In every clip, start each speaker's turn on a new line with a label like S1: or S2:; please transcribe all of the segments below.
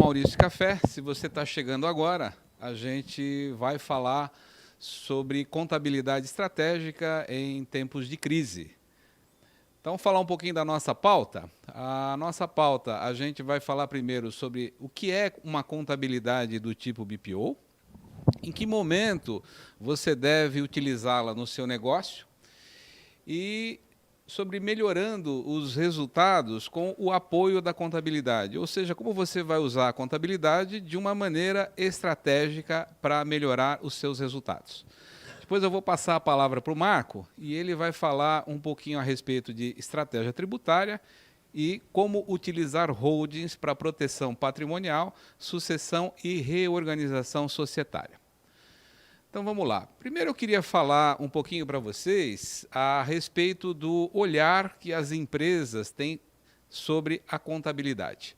S1: Maurício Café. Se você está chegando agora, a gente vai falar sobre contabilidade estratégica em tempos de crise. Então, falar um pouquinho da nossa pauta. A nossa pauta, a gente vai falar primeiro sobre o que é uma contabilidade do tipo BPO, em que momento você deve utilizá-la no seu negócio e sobre melhorando os resultados com o apoio da contabilidade, ou seja, como você vai usar a contabilidade de uma maneira estratégica para melhorar os seus resultados. Depois eu vou passar a palavra para o Marco e ele vai falar um pouquinho a respeito de estratégia tributária e como utilizar holdings para proteção patrimonial, sucessão e reorganização societária. Então vamos lá. Primeiro eu queria falar um pouquinho para vocês a respeito do olhar que as empresas têm sobre a contabilidade.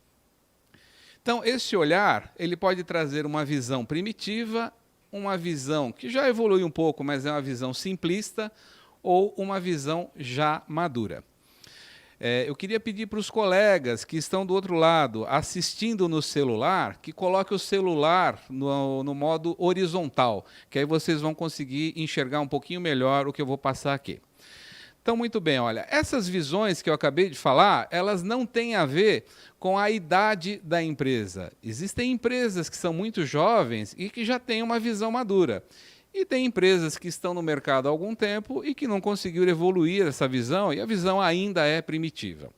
S1: Então esse olhar, ele pode trazer uma visão primitiva, uma visão que já evolui um pouco, mas é uma visão simplista, ou uma visão já madura. Eu queria pedir para os colegas que estão do outro lado, assistindo no celular, que coloquem o celular no modo horizontal, que aí vocês vão conseguir enxergar um pouquinho melhor o que eu vou passar aqui. Então, muito bem, olha, essas visões que eu acabei de falar, elas não têm a ver com a idade da empresa. Existem empresas que são muito jovens e que já têm uma visão madura. E tem empresas que estão no mercado há algum tempo e que não conseguiram evoluir essa visão, e a visão ainda é primitiva.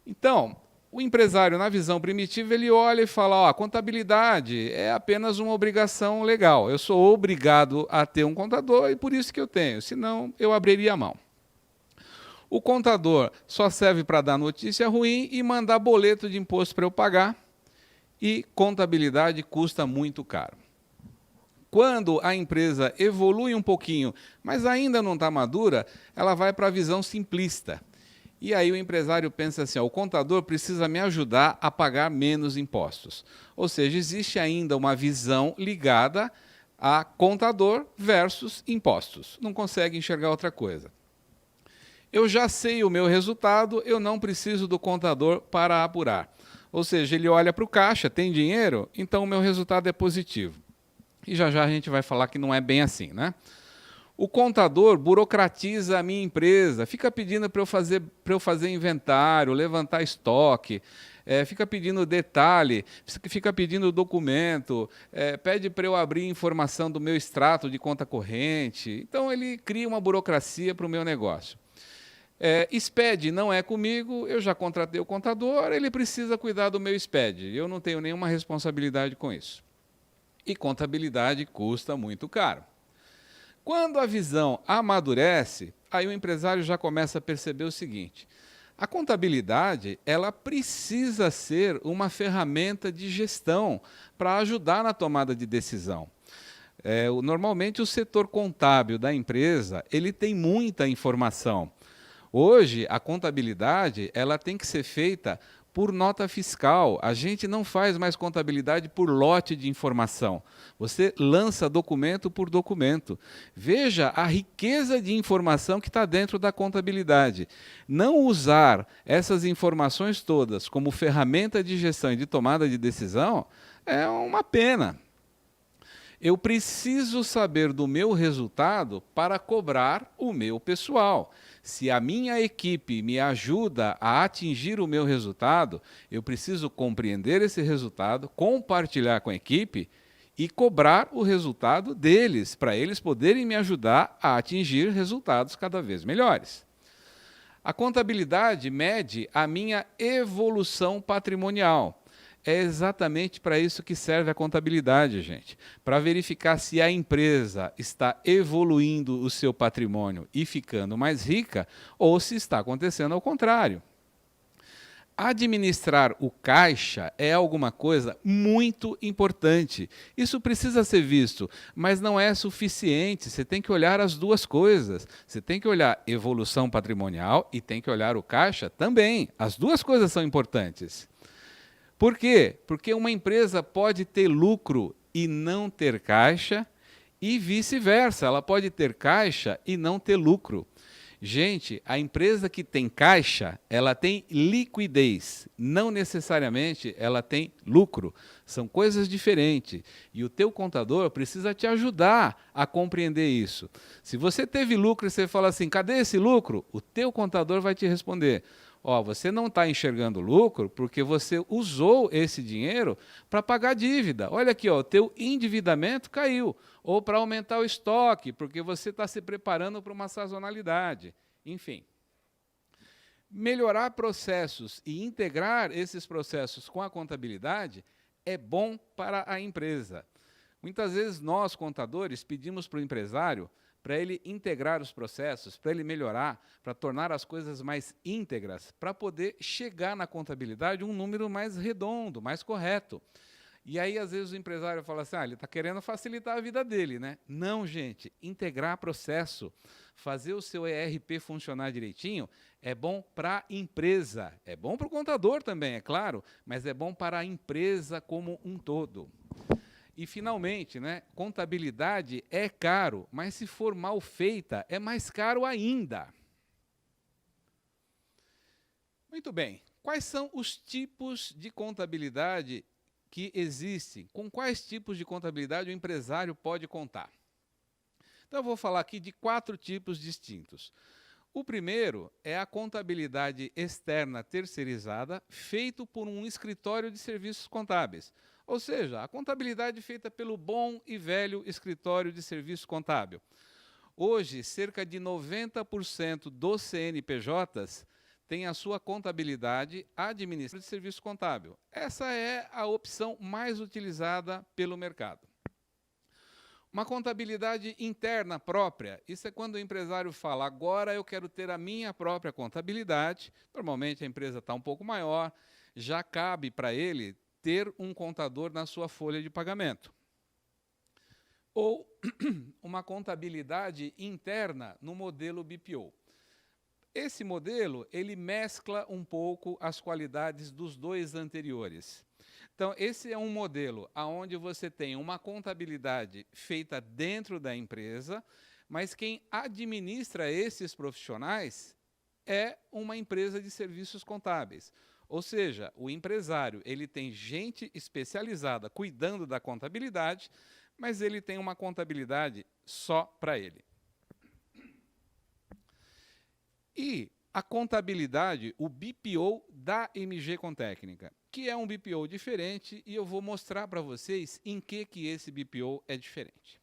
S1: Então, o empresário, na visão primitiva, ele olha e fala, ó, a contabilidade é apenas uma obrigação legal. Eu sou obrigado a ter um contador e por isso que eu tenho, senão eu abriria a mão. O contador só serve para dar notícia ruim e mandar boleto de imposto para eu pagar, e contabilidade custa muito caro. Quando a empresa evolui um pouquinho, mas ainda não está madura, ela vai para a visão simplista. E aí o empresário pensa assim, ó, o contador precisa me ajudar a pagar menos impostos. Ou seja, existe ainda uma visão ligada a contador versus impostos. Não consegue enxergar outra coisa. Eu já sei o meu resultado, eu não preciso do contador para apurar. Ou seja, ele olha para o caixa, tem dinheiro, então o meu resultado é positivo. E já a gente vai falar que não é bem assim, né? O contador burocratiza a minha empresa, fica pedindo para eu fazer inventário, levantar estoque, fica pedindo detalhe, fica pedindo documento, pede para eu abrir informação do meu extrato de conta corrente. Então, ele cria uma burocracia para o meu negócio. SPED não é comigo, eu já contratei o contador, ele precisa cuidar do meu SPED. Eu não tenho nenhuma responsabilidade com isso. E contabilidade custa muito caro. Quando a visão amadurece, aí o empresário já começa a perceber o seguinte, a contabilidade, ela precisa ser uma ferramenta de gestão para ajudar na tomada de decisão. Normalmente o setor contábil da empresa, ele tem muita informação. Hoje, a contabilidade, ela tem que ser feita por nota fiscal. A gente não faz mais contabilidade por lote de informação. Você lança documento por documento. Veja a riqueza de informação que está dentro da contabilidade. Não usar essas informações todas como ferramenta de gestão e de tomada de decisão é uma pena. Eu preciso saber do meu resultado para cobrar o meu pessoal. Se a minha equipe me ajuda a atingir o meu resultado, eu preciso compreender esse resultado, compartilhar com a equipe e cobrar o resultado deles, para eles poderem me ajudar a atingir resultados cada vez melhores. A contabilidade mede a minha evolução patrimonial. É exatamente para isso que serve a contabilidade, gente. Para verificar se a empresa está evoluindo o seu patrimônio e ficando mais rica, ou se está acontecendo ao contrário. Administrar o caixa é alguma coisa muito importante. Isso precisa ser visto, mas não é suficiente. Você tem que olhar as duas coisas. Você tem que olhar evolução patrimonial e tem que olhar o caixa também. As duas coisas são importantes. Por quê? Porque uma empresa pode ter lucro e não ter caixa, e vice-versa, ela pode ter caixa e não ter lucro. Gente, a empresa que tem caixa, ela tem liquidez, não necessariamente ela tem lucro. São coisas diferentes. E o teu contador precisa te ajudar a compreender isso. Se você teve lucro e você fala assim, cadê esse lucro? O teu contador vai te responder, ó, você não está enxergando lucro porque você usou esse dinheiro para pagar dívida. Olha aqui, ó, o teu endividamento caiu. Ou para aumentar o estoque, porque você está se preparando para uma sazonalidade. Enfim. Melhorar processos e integrar esses processos com a contabilidade é bom para a empresa. Muitas vezes nós, contadores, pedimos para o empresário para ele integrar os processos, para ele melhorar, para tornar as coisas mais íntegras, para poder chegar na contabilidade um número mais redondo, mais correto. E aí, às vezes, o empresário fala assim, ele está querendo facilitar a vida dele, né? Não, gente, integrar processo, fazer o seu ERP funcionar direitinho, é bom para a empresa, é bom para o contador também, é claro, mas é bom para a empresa como um todo. E, finalmente, né, contabilidade é caro, mas se for mal feita, é mais caro ainda. Muito bem. Quais são os tipos de contabilidade que existem? Com quais tipos de contabilidade o empresário pode contar? Então, eu vou falar aqui de 4 tipos distintos. O primeiro é a contabilidade externa terceirizada, feito por um escritório de serviços contábeis. Ou seja, a contabilidade feita pelo bom e velho escritório de serviço contábil. Hoje, cerca de 90% dos CNPJs tem a sua contabilidade administrada de serviço contábil. Essa é a opção mais utilizada pelo mercado. Uma contabilidade interna própria, isso é quando o empresário fala, agora eu quero ter a minha própria contabilidade, normalmente a empresa está um pouco maior, já cabe para ele ter um contador na sua folha de pagamento. Ou uma contabilidade interna no modelo BPO. Esse modelo, ele mescla um pouco as qualidades dos dois anteriores. Então, esse é um modelo onde você tem uma contabilidade feita dentro da empresa, mas quem administra esses profissionais é uma empresa de serviços contábeis. Ou seja, o empresário ele tem gente especializada cuidando da contabilidade, mas ele tem uma contabilidade só para ele. E a contabilidade, o BPO da MG Contécnica, que é um BPO diferente, e eu vou mostrar para vocês em que esse BPO é diferente.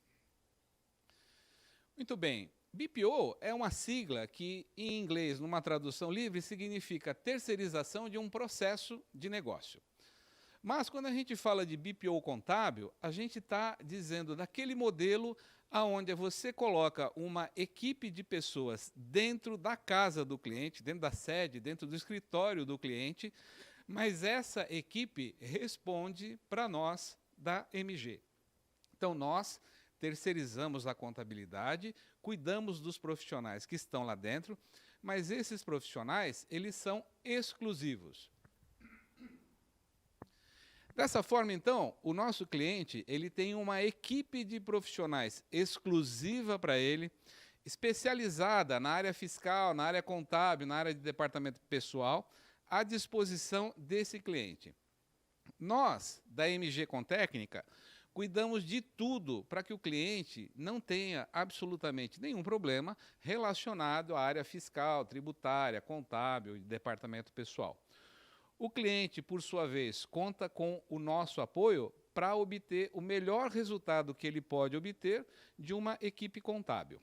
S1: Muito bem, BPO é uma sigla que, em inglês, numa tradução livre, significa terceirização de um processo de negócio. Mas, quando a gente fala de BPO contábil, a gente está dizendo daquele modelo onde você coloca uma equipe de pessoas dentro da casa do cliente, dentro da sede, dentro do escritório do cliente, mas essa equipe responde para nós da MG. Então, nós terceirizamos a contabilidade, cuidamos dos profissionais que estão lá dentro, mas esses profissionais, eles são exclusivos. Dessa forma, então, o nosso cliente ele tem uma equipe de profissionais exclusiva para ele, especializada na área fiscal, na área contábil, na área de departamento pessoal, à disposição desse cliente. Nós, da MG Contécnica, cuidamos de tudo para que o cliente não tenha absolutamente nenhum problema relacionado à área fiscal, tributária, contábil e departamento pessoal. O cliente, por sua vez, conta com o nosso apoio para obter o melhor resultado que ele pode obter de uma equipe contábil.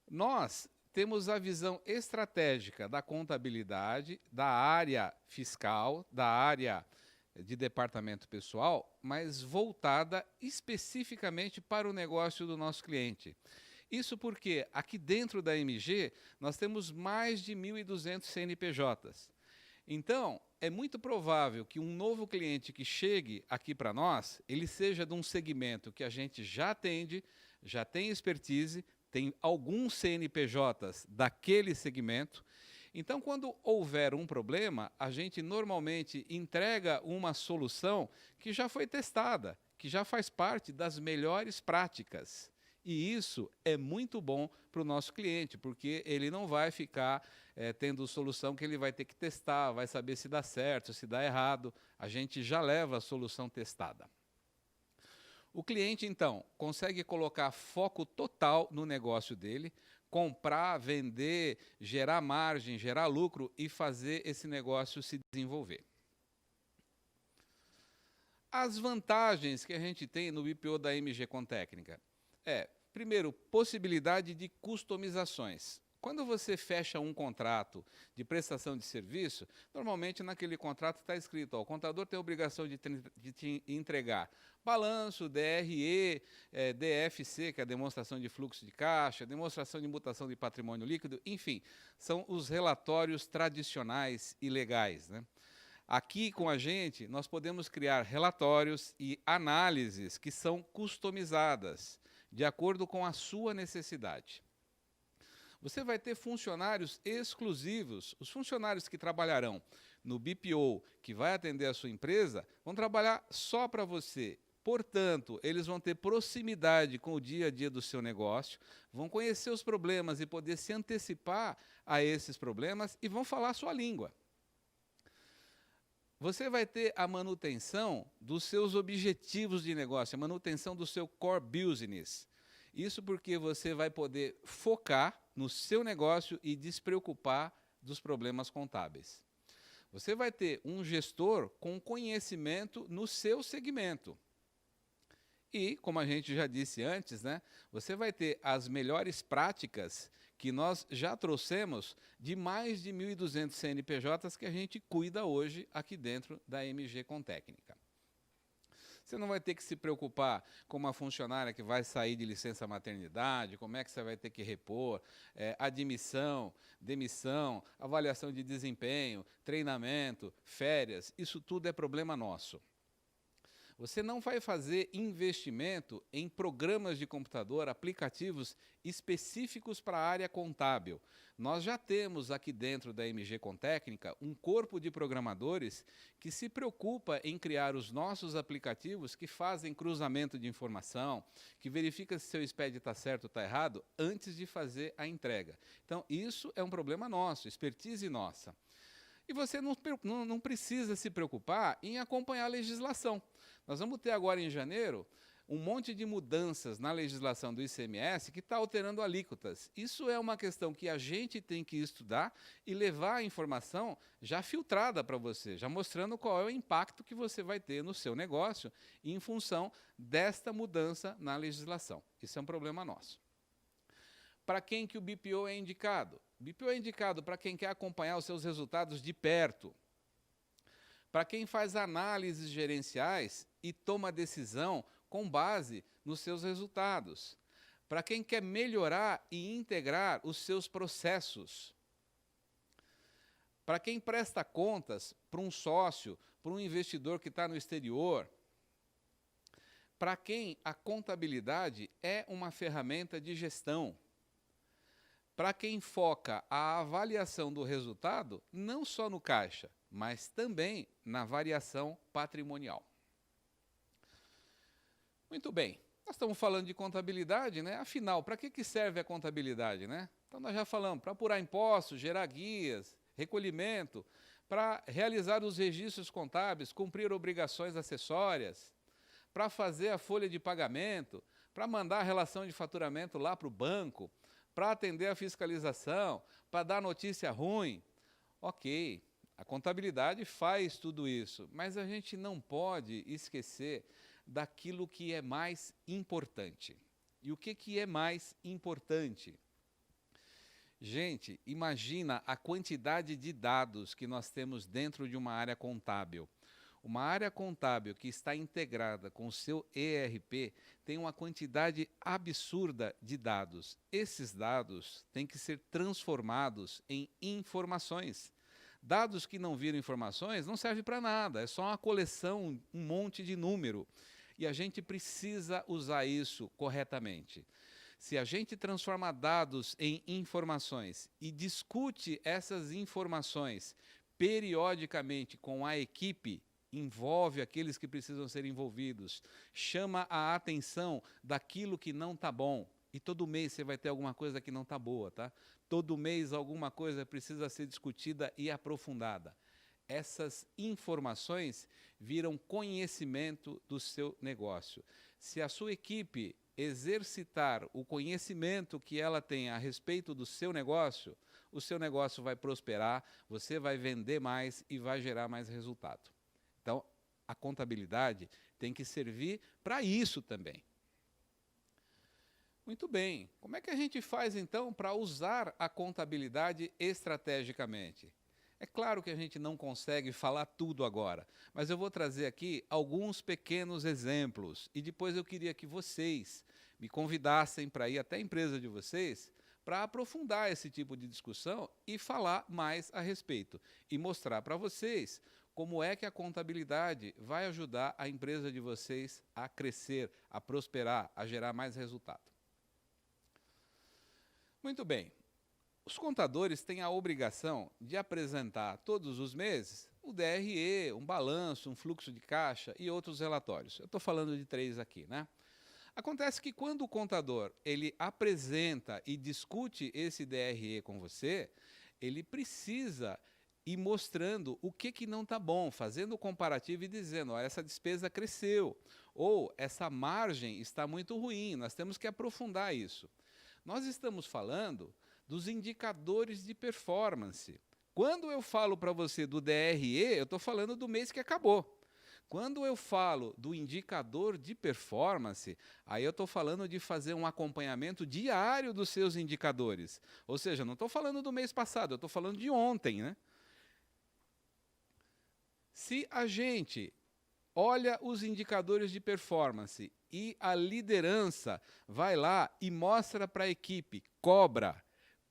S1: Nós temos a visão estratégica da contabilidade, da área fiscal, da área de departamento pessoal, mas voltada especificamente para o negócio do nosso cliente. Isso porque aqui dentro da MG nós temos mais de 1.200 CNPJs. Então, é muito provável que um novo cliente que chegue aqui para nós, ele seja de um segmento que a gente já atende, já tem expertise, tem alguns CNPJs daquele segmento. Então, quando houver um problema, a gente normalmente entrega uma solução que já foi testada, que já faz parte das melhores práticas. E isso é muito bom para o nosso cliente, porque ele não vai ficar tendo solução que ele vai ter que testar, vai saber se dá certo, se dá errado. A gente já leva a solução testada. O cliente, então, consegue colocar foco total no negócio dele, comprar, vender, gerar margem, gerar lucro e fazer esse negócio se desenvolver. As vantagens que a gente tem no BPO da MG Contécnica primeiro, possibilidade de customizações. Quando você fecha um contrato de prestação de serviço, normalmente naquele contrato está escrito, ó, o contador tem a obrigação de te entregar balanço, DRE, DFC, que é a demonstração de fluxo de caixa, demonstração de mutação de patrimônio líquido, enfim, são os relatórios tradicionais e legais, né? Aqui com a gente, nós podemos criar relatórios e análises que são customizadas, de acordo com a sua necessidade. Você vai ter funcionários exclusivos. Os funcionários que trabalharão no BPO, que vai atender a sua empresa, vão trabalhar só para você. Portanto, eles vão ter proximidade com o dia a dia do seu negócio, vão conhecer os problemas e poder se antecipar a esses problemas e vão falar a sua língua. Você vai ter a manutenção dos seus objetivos de negócio, a manutenção do seu core business. Isso porque você vai poder focar no seu negócio e despreocupar dos problemas contábeis. Você vai ter um gestor com conhecimento no seu segmento. E, como a gente já disse antes, né, você vai ter as melhores práticas que nós já trouxemos de mais de 1.200 CNPJs que a gente cuida hoje aqui dentro da MG Contécnica. Você não vai ter que se preocupar com uma funcionária que vai sair de licença maternidade, como é que você vai ter que repor, admissão, demissão, avaliação de desempenho, treinamento, férias, isso tudo é problema nosso. Você não vai fazer investimento em programas de computador, aplicativos específicos para a área contábil. Nós já temos aqui dentro da MG Contécnica um corpo de programadores que se preocupa em criar os nossos aplicativos que fazem cruzamento de informação, que verifica se seu SPED está certo ou está errado antes de fazer a entrega. Então, isso é um problema nosso, expertise nossa. E você não precisa se preocupar em acompanhar a legislação. Nós vamos ter agora em janeiro um monte de mudanças na legislação do ICMS que está alterando alíquotas. Isso é uma questão que a gente tem que estudar e levar a informação já filtrada para você, já mostrando qual é o impacto que você vai ter no seu negócio em função desta mudança na legislação. Isso é um problema nosso. Para quem que o BPO é indicado? O BPO é indicado para quem quer acompanhar os seus resultados de perto, para quem faz análises gerenciais e toma decisão com base nos seus resultados, para quem quer melhorar e integrar os seus processos, para quem presta contas para um sócio, para um investidor que está no exterior, para quem a contabilidade é uma ferramenta de gestão, para quem foca a avaliação do resultado, não só no caixa, mas também na variação patrimonial. Muito bem, nós estamos falando de contabilidade, né? Afinal, para que serve a contabilidade, né? Então nós já falamos, para apurar impostos, gerar guias, recolhimento, para realizar os registros contábeis, cumprir obrigações acessórias, para fazer a folha de pagamento, para mandar a relação de faturamento lá para o banco, para atender a fiscalização, para dar notícia ruim. Ok, a contabilidade faz tudo isso, mas a gente não pode esquecer daquilo que é mais importante. E o que é mais importante? Gente, imagina a quantidade de dados que nós temos dentro de uma área contábil. Uma área contábil que está integrada com o seu ERP tem uma quantidade absurda de dados. Esses dados têm que ser transformados em informações. Dados que não viram informações não servem para nada, é só uma coleção, um monte de número. E a gente precisa usar isso corretamente. Se a gente transforma dados em informações e discute essas informações periodicamente com a equipe, envolve aqueles que precisam ser envolvidos, chama a atenção daquilo que não está bom, E todo mês você vai ter alguma coisa que não está boa, tá? Todo mês alguma coisa precisa ser discutida e aprofundada. Essas informações viram conhecimento do seu negócio. Se a sua equipe exercitar o conhecimento que ela tem a respeito do seu negócio, o seu negócio vai prosperar, você vai vender mais e vai gerar mais resultado. Então, a contabilidade tem que servir para isso também. Muito bem. Como é que a gente faz, então, para usar a contabilidade estrategicamente? É claro que a gente não consegue falar tudo agora, mas eu vou trazer aqui alguns pequenos exemplos e depois eu queria que vocês me convidassem para ir até a empresa de vocês para aprofundar esse tipo de discussão e falar mais a respeito e mostrar para vocês como é que a contabilidade vai ajudar a empresa de vocês a crescer, a prosperar, a gerar mais resultado. Muito bem. Os contadores têm a obrigação de apresentar todos os meses o DRE, um balanço, um fluxo de caixa e outros relatórios. Eu estou falando de 3 aqui, né? Acontece que quando o contador ele apresenta e discute esse DRE com você, ele precisa ir mostrando o que não está bom, fazendo o comparativo e dizendo, ó, essa despesa cresceu, ou essa margem está muito ruim, nós temos que aprofundar isso. Nós estamos falando dos indicadores de performance. Quando eu falo para você do DRE, eu estou falando do mês que acabou. Quando eu falo do indicador de performance, aí eu estou falando de fazer um acompanhamento diário dos seus indicadores. Ou seja, não estou falando do mês passado, eu estou falando de ontem, né? Se a gente olha os indicadores de performance e a liderança vai lá e mostra para a equipe, cobra,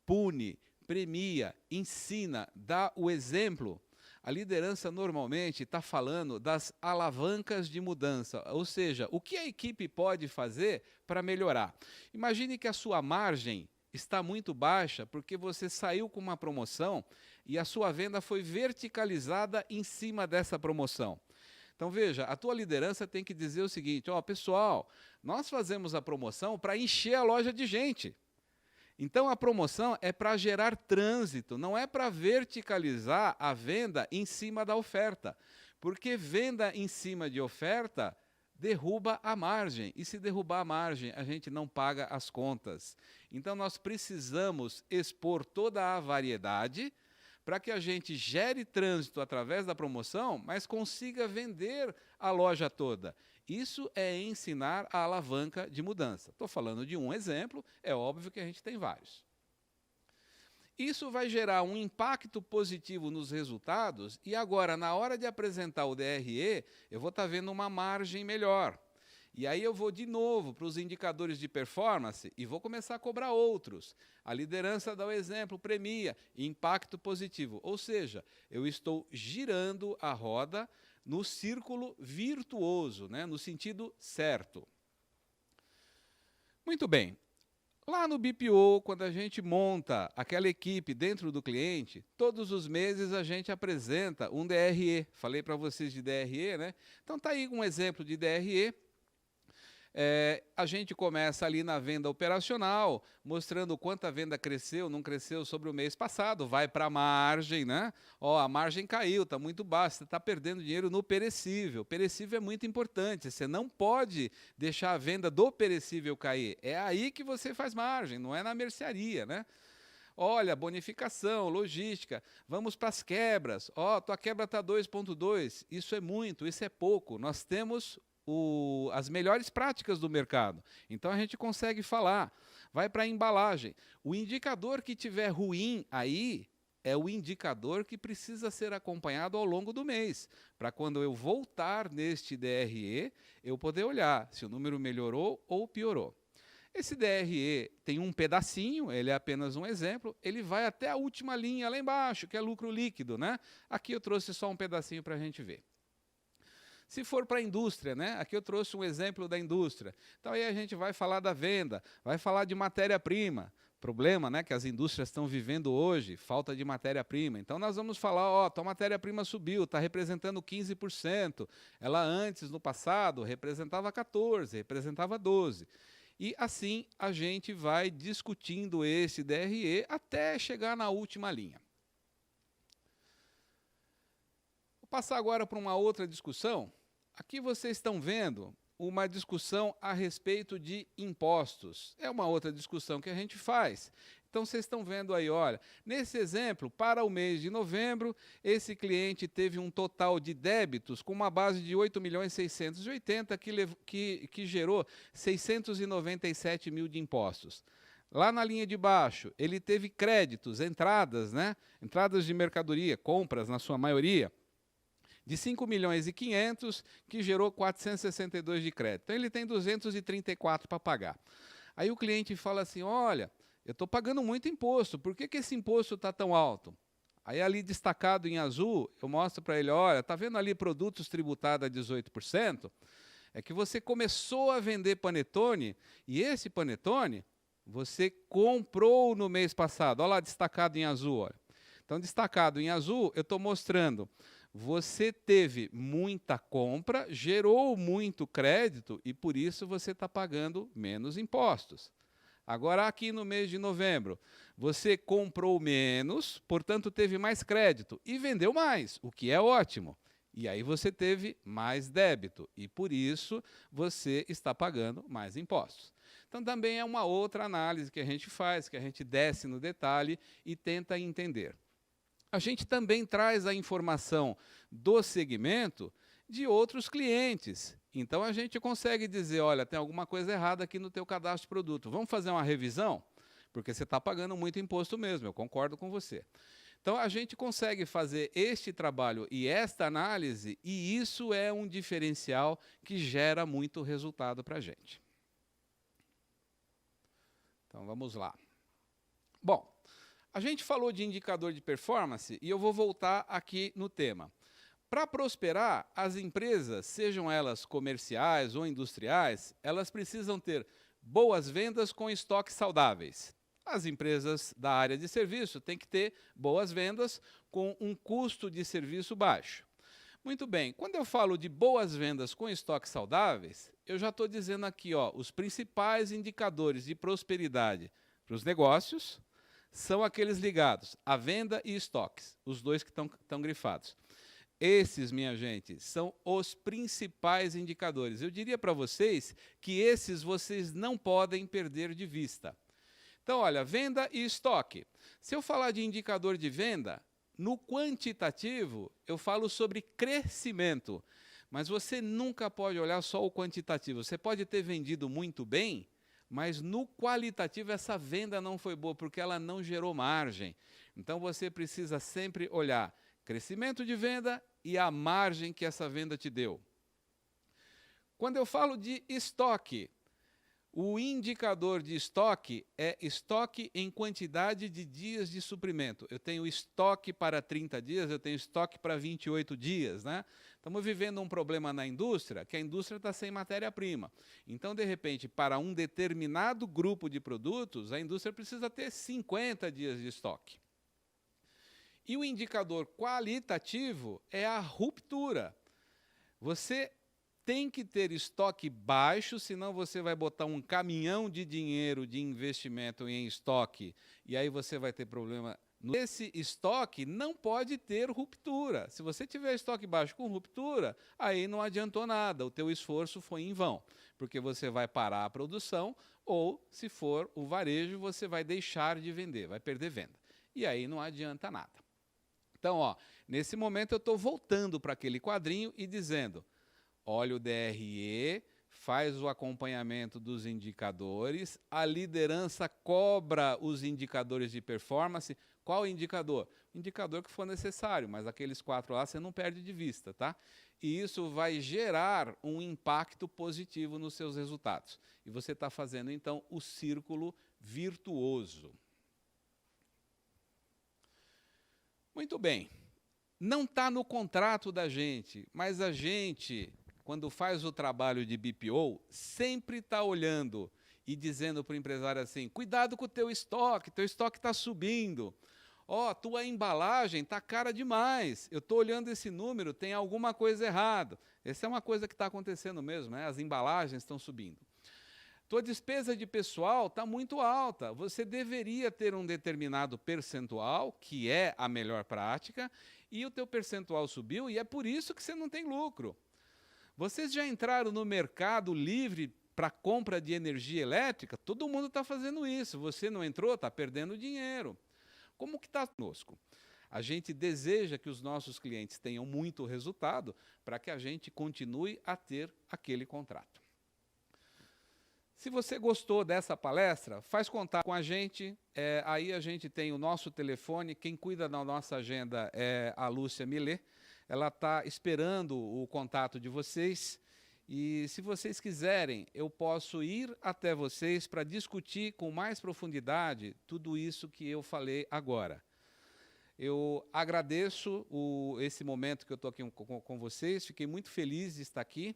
S1: pune, premia, ensina, dá o exemplo, a liderança normalmente está falando das alavancas de mudança, ou seja, o que a equipe pode fazer para melhorar. Imagine que a sua margem está muito baixa porque você saiu com uma promoção e a sua venda foi verticalizada em cima dessa promoção. Então veja, a tua liderança tem que dizer o seguinte, ó, pessoal, nós fazemos a promoção para encher a loja de gente. Então a promoção é para gerar trânsito, não é para verticalizar a venda em cima da oferta. Porque venda em cima de oferta derruba a margem. E se derrubar a margem, a gente não paga as contas. Então nós precisamos expor toda a variedade para que a gente gere trânsito através da promoção, mas consiga vender a loja toda. Isso é ensinar a alavanca de mudança. Estou falando de um exemplo, é óbvio que a gente tem vários. Isso vai gerar um impacto positivo nos resultados e agora, na hora de apresentar o DRE, eu vou estar vendo uma margem melhor. E aí eu vou de novo para os indicadores de performance e vou começar a cobrar outros. A liderança dá o exemplo, premia, impacto positivo. Ou seja, eu estou girando a roda no círculo virtuoso, né? No sentido certo. Muito bem. Lá no BPO, quando a gente monta aquela equipe dentro do cliente, todos os meses a gente apresenta um DRE. Falei para vocês de DRE, né? Então tá aí um exemplo de DRE. A gente começa ali na venda operacional, mostrando quanto a venda cresceu, não cresceu sobre o mês passado, vai para a margem, né? Ó, a margem caiu, está muito baixa, você está perdendo dinheiro no perecível. Perecível é muito importante, você não pode deixar a venda do perecível cair. É aí que você faz margem, não é na mercearia, né? Olha, bonificação, logística, vamos para as quebras. Ó, tua quebra está 2,2, isso é muito, isso é pouco. Nós temos as melhores práticas do mercado. Então a gente consegue falar. Vai para a embalagem. O indicador que tiver ruim aí é o indicador que precisa ser acompanhado ao longo do mês, para quando eu voltar neste DRE, eu poder olhar se o número melhorou ou piorou. Esse DRE tem um pedacinho, ele é apenas um exemplo, ele vai até a última linha lá embaixo, que é lucro líquido, né? Aqui eu trouxe só um pedacinho para a gente ver. Se for para a indústria, né? Aqui eu trouxe um exemplo da indústria. Então aí a gente vai falar da venda, vai falar de matéria-prima. Problema, né, que as indústrias estão vivendo hoje, falta de matéria-prima. Então nós vamos falar, ó, tua matéria-prima subiu, está representando 15%. Ela antes, no passado, representava 14%, representava 12%. E assim a gente vai discutindo esse DRE até chegar na última linha. Vou passar agora para uma outra discussão. Aqui vocês estão vendo uma discussão a respeito de impostos. É uma outra discussão que a gente faz. Então, vocês estão vendo aí, olha, nesse exemplo, para o mês de novembro, esse cliente teve um total de débitos com uma base de 8.680.000 que gerou 697 mil de impostos. Lá na linha de baixo, ele teve créditos, entradas, né? Entradas de mercadoria, compras na sua maioria, de 5.500.000, que gerou 462 de crédito. Então, ele tem 234 para pagar. Aí o cliente fala assim, olha, eu estou pagando muito imposto, por que esse imposto está tão alto? Aí ali destacado em azul, eu mostro para ele, olha, está vendo ali produtos tributados a 18%? É que você começou a vender panetone, e esse panetone você comprou no mês passado. Olha lá destacado em azul. Olha. Então, destacado em azul, eu estou mostrando, você teve muita compra, gerou muito crédito e por isso você está pagando menos impostos. Agora, aqui no mês de novembro, você comprou menos, portanto, teve mais crédito e vendeu mais, o que é ótimo. E aí você teve mais débito e, por isso, você está pagando mais impostos. Então, também é uma outra análise que a gente faz, que a gente desce no detalhe e tenta entender. A gente também traz a informação do segmento de outros clientes. Então, a gente consegue dizer, olha, tem alguma coisa errada aqui no teu cadastro de produto. Vamos fazer uma revisão? Porque você está pagando muito imposto mesmo, eu concordo com você. Então, a gente consegue fazer este trabalho e esta análise, e isso é um diferencial que gera muito resultado para a gente. Então, vamos lá. Bom, a gente falou de indicador de performance e eu vou voltar aqui no tema. Para prosperar, as empresas, sejam elas comerciais ou industriais, elas precisam ter boas vendas com estoques saudáveis. As empresas da área de serviço têm que ter boas vendas com um custo de serviço baixo. Muito bem, quando eu falo de boas vendas com estoques saudáveis, eu já estou dizendo aqui, ó, os principais indicadores de prosperidade para os negócios são aqueles ligados à venda e estoques, os dois que estão grifados. Esses, minha gente, são os principais indicadores. Eu diria para vocês que esses vocês não podem perder de vista. Então, olha, venda e estoque. Se eu falar de indicador de venda, no quantitativo, eu falo sobre crescimento. Mas você nunca pode olhar só o quantitativo. Você pode ter vendido muito bem, mas no qualitativo essa venda não foi boa, porque ela não gerou margem. Então, você precisa sempre olhar crescimento de venda e a margem que essa venda te deu. Quando eu falo de estoque, o indicador de estoque é estoque em quantidade de dias de suprimento. Eu tenho estoque para 30 dias, eu tenho estoque para 28 dias. Né? Estamos vivendo um problema na indústria, que a indústria está sem matéria-prima. Então, de repente, para um determinado grupo de produtos, a indústria precisa ter 50 dias de estoque. E o indicador qualitativo é a ruptura. Você tem que ter estoque baixo, senão você vai botar um caminhão de dinheiro de investimento em estoque, e aí você vai ter problema. Esse estoque não pode ter ruptura. Se você tiver estoque baixo com ruptura, aí não adiantou nada, o teu esforço foi em vão, porque você vai parar a produção, ou, se for o varejo, você vai deixar de vender, vai perder venda. E aí não adianta nada. Então, ó, nesse momento eu estou voltando para aquele quadrinho e dizendo, olha o DRE, faz o acompanhamento dos indicadores, a liderança cobra os indicadores de performance. Qual indicador? O indicador que for necessário, mas aqueles 4 lá você não perde de vista, tá? E isso vai gerar um impacto positivo nos seus resultados. E você está fazendo, então, o círculo virtuoso. Muito bem, não está no contrato da gente, mas a gente, quando faz o trabalho de BPO, sempre está olhando e dizendo para o empresário assim, cuidado com o teu estoque está subindo. Ó, tua embalagem está cara demais, eu estou olhando esse número, tem alguma coisa errada. Essa é uma coisa que está acontecendo mesmo, né? As embalagens estão subindo. Tua despesa de pessoal está muito alta. Você deveria ter um determinado percentual, que é a melhor prática, e o teu percentual subiu e é por isso que você não tem lucro. Vocês já entraram no mercado livre para compra de energia elétrica? Todo mundo está fazendo isso. Você não entrou, está perdendo dinheiro. Como que está conosco? A gente deseja que os nossos clientes tenham muito resultado para que a gente continue a ter aquele contrato. Se você gostou dessa palestra, faz contato com a gente. Aí a gente tem o nosso telefone. Quem cuida da nossa agenda é a Lúcia Millet. Ela está esperando o contato de vocês. E se vocês quiserem, eu posso ir até vocês para discutir com mais profundidade tudo isso que eu falei agora. Eu agradeço esse momento que eu estou aqui com vocês. Fiquei muito feliz de estar aqui.